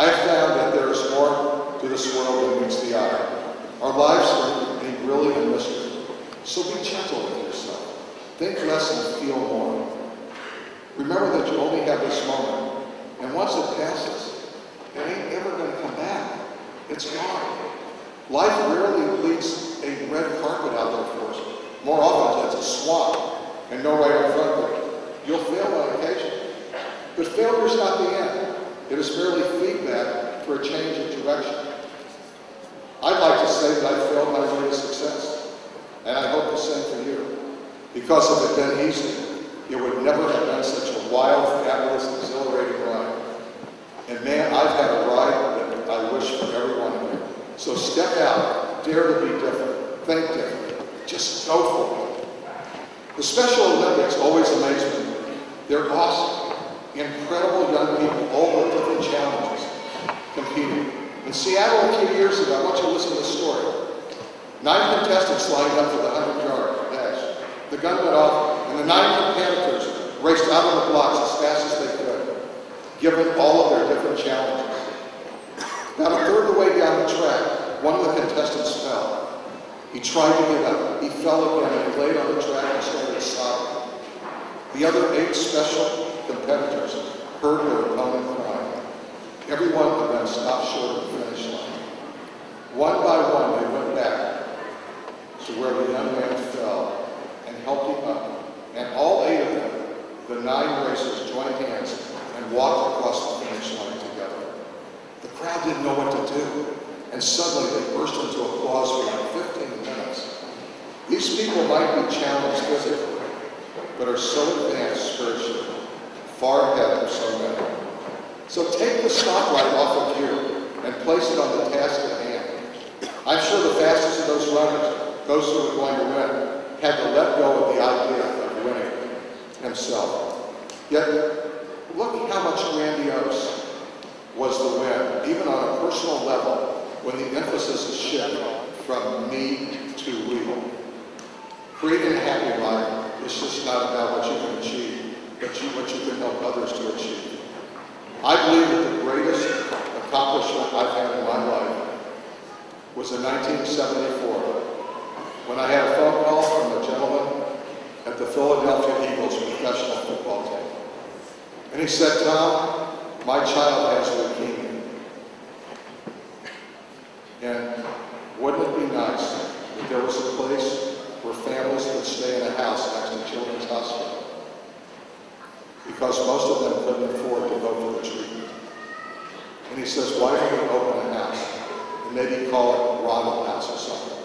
I have found that there is more to this world than meets the eye. Our lives are a brilliant mystery. So be gentle with yourself. Think less and feel more. Remember that you only have this moment, and once it passes, it ain't ever going to come back. It's gone. Life rarely leaves a red carpet out there for us. More often, it's a swamp, and no right in front of it. You'll fail on occasion. But failure is not the end. It is merely feedback for a change of direction. I'd like to say that I failed my way to success, and I hope the same for you. Because if it had been easy, it would never have been such a wild, fabulous, exhilarating ride. And man, I've had a ride that I wish for every one of you. So step out, dare to be different, think different, just go for it. The Special Olympics always amaze me. They're awesome. Incredible young people, all with different challenges, competing. In Seattle a few years ago, I want you to listen to this story. 9 contestants lined up for the 100-yard dash. The gun went off, and the 9 competitors raced out on the blocks as fast as they could, given all of their different challenges. About a third of the way down the track, one of the contestants fell. He tried to get up. He fell again, and he laid on the track and started sobbing. The other 8 special competitors heard their opponent crying. Every one of them stopped short of the finish line. One by one, they went back to where the young man fell and helped him up. And all 8 of them, the 9 racers, joined hands and walked across the finish line together. The crowd didn't know what to do, and suddenly they burst into applause for like 15 minutes. These people might be challenged physically, but are so advanced spiritually, far ahead of so many. So take the spotlight off of you and place it on the task at hand. I'm sure the fastest of those runners, those who are going to win, had to let go of the idea of winning himself. Yet, look how much grandiose was the win, even on a personal level, when the emphasis is shifted from me to we. Creating a happy life is just not about what you can achieve, but what you can help others to achieve. I believe that the greatest accomplishment I've had in my life was in 1974, when I had a phone call from a gentleman at the Philadelphia Eagles professional football team. And he said, "Tom, my child has leukemia. And wouldn't it be nice if there was a place where families could stay in a house next to Children's Hospital? Because most of them couldn't afford to go for the treatment." And he says, "Why don't we open a house and maybe call it Ronald House or something?"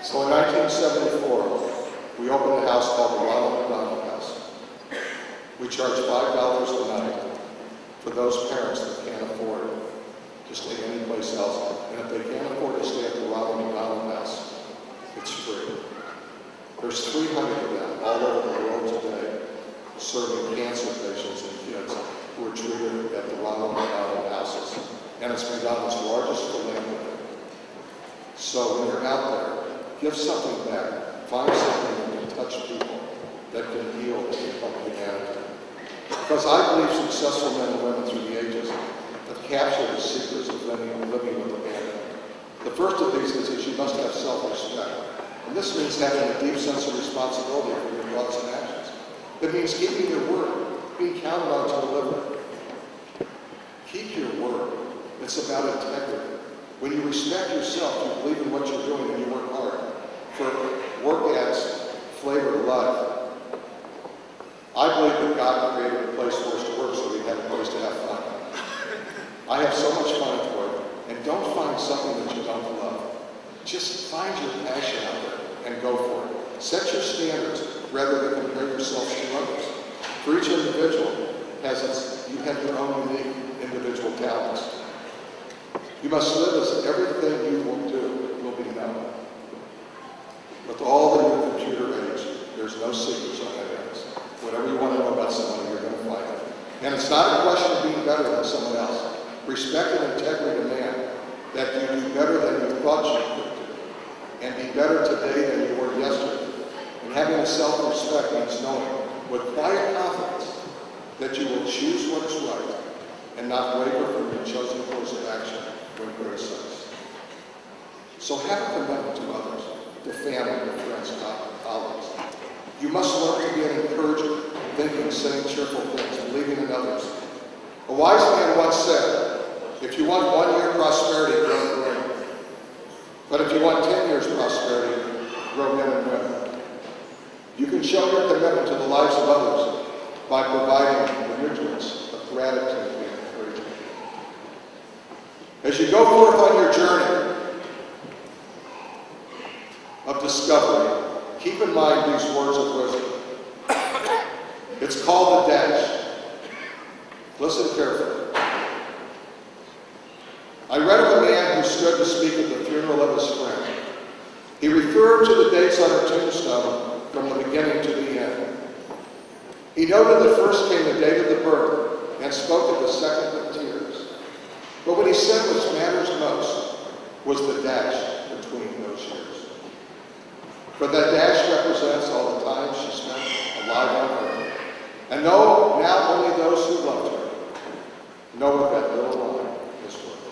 So in 1974, we opened a house called the Ronald McDonald House. We charge $5 a night for those parents that can't afford to stay anyplace else. And if they can't afford to stay at the Ronald McDonald House, it's free. There's 300 of them all over the world today, serving cancer patients and kids who are treated at the Ronald McDonald Houses. And it's McDonald's largest philanthropy. So when you're out there, give something back. Find something that can touch people, that can heal and help humanity. Because I believe successful men and women through the ages have captured the secrets of living with abandon. The first of these is that you must have self-respect. And this means having a deep sense of responsibility for your thoughts and actions. It means keeping your word, being counted on to deliver. Keep your word. It's about integrity. When you respect yourself, you believe in what you're doing and you work hard. For work adds flavor to life. I believe that God created a place for us to work so we have a place to have fun. I have so much fun at work, and don't find something that you don't love. Just find your passion out there and go for it. Set your standards rather than compare yourself to others. For each individual you have your own unique individual talents. You must live as everything you will do will be known. With all the new computer age, there's no secrets on evidence. Whatever you want to know about someone, you're going to find it. And it's not a question of being better than someone else. Respect and integrity demand that you do better than you thought you could do, and be better today than you were yesterday. And having a self-respect means knowing with quiet confidence that you will choose what is right and not waver when criticized. So have a commitment to others, to family, to friends, colleagues. You must learn to be an encourager, thinking, saying cheerful things, believing in others. A wise man once said, if you want 1 year prosperity, grow grain. But if you want 10 years prosperity, grow men and women. You can show your commitment to the lives of others by providing the nutrients of gratitude and encouragement. As you go forth on your journey of discovery, keep in mind these words of wisdom. It's called the dash. Listen carefully. I read of a man who stood to speak at the funeral of his friend. He referred to the dates on her tombstone from the beginning to the end. He noted that first came the date of the birth and spoke of the second with tears. But what he said which matters most was the dash between those years. For that dash represents all the time she spent alive on earth. And know now only those who loved her know what that little line is worth.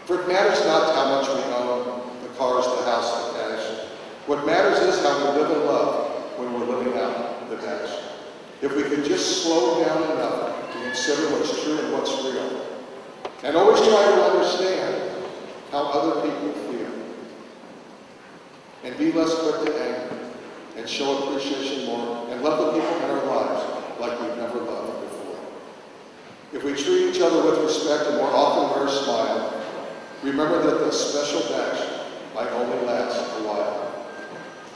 For it matters not how much we own, the cars, the house, the cash. What matters is how we live and love when we're living out the dash. If we could just slow down enough to consider what's true and what's real, and always try to understand how other people feel, and be less quick to anger, and show appreciation more, and love the people in our lives like we've never loved before. If we treat each other with respect and more often wear a smile, remember that the special dash might only last a while.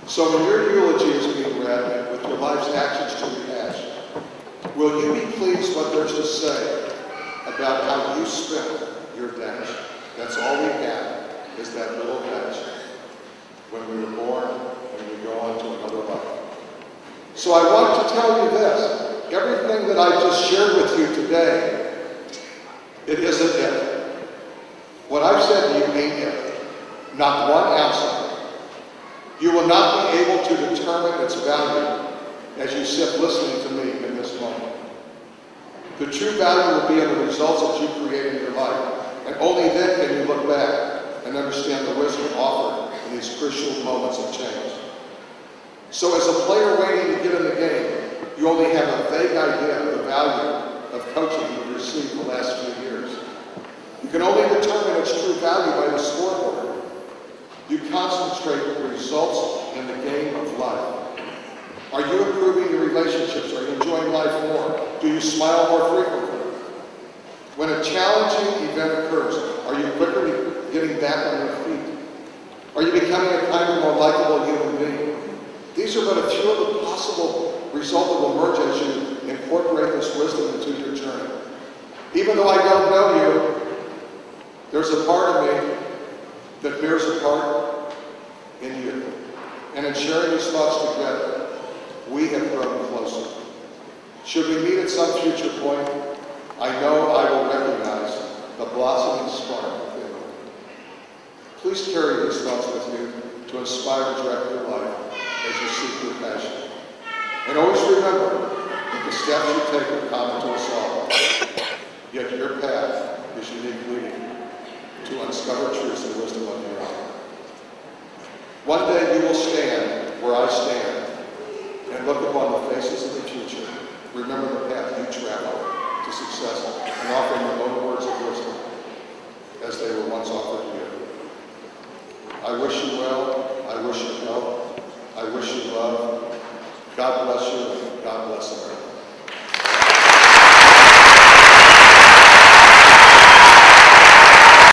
So when your eulogy is being read with your life's actions to rehash, will you be pleased what there's to say about how you spent your dash? That's all we have, is that little dash. When we were born, and we go on to another life. So I want to tell you this. Everything that I just shared with you today, it isn't it. What I've said to you ain't it. Not 1 ounce of it. You will not be able to determine its value as you sit listening to me in this moment. The true value will be in the results that you create in your life. And only then can you look back and understand the wisdom offered in these crucial moments of change. So as a player waiting to get in the game, you only have a vague idea of the value of coaching you've received the last few years. You can only determine its true value by the scoreboard. You concentrate the results in the game of life. Are you improving your relationships? Are you enjoying life more? Do you smile more frequently? When a challenging event occurs, are you quicker getting back on your feet? Are you becoming a kinder, more likable human being? These are but a few of the possible results that will emerge as you incorporate this wisdom into your journey. Even though I don't know you, there's a part of me that bears a part in you. And in sharing these thoughts together, we have grown closer. Should we meet at some future point, I know I will recognize the blossoming spark within you. Please carry these thoughts with you to inspire and direct your life as you seek your passion. And always remember that the steps you take are common to us all, yet your path is uniquely leading to uncover truths and wisdom of your own. One day you will stand where I stand and look upon the faces of the future. Remember the path you traveled to success and offer your own words of wisdom as they were once offered to you. I wish you well. I wish you health. I wish you love. God bless you, and God bless America.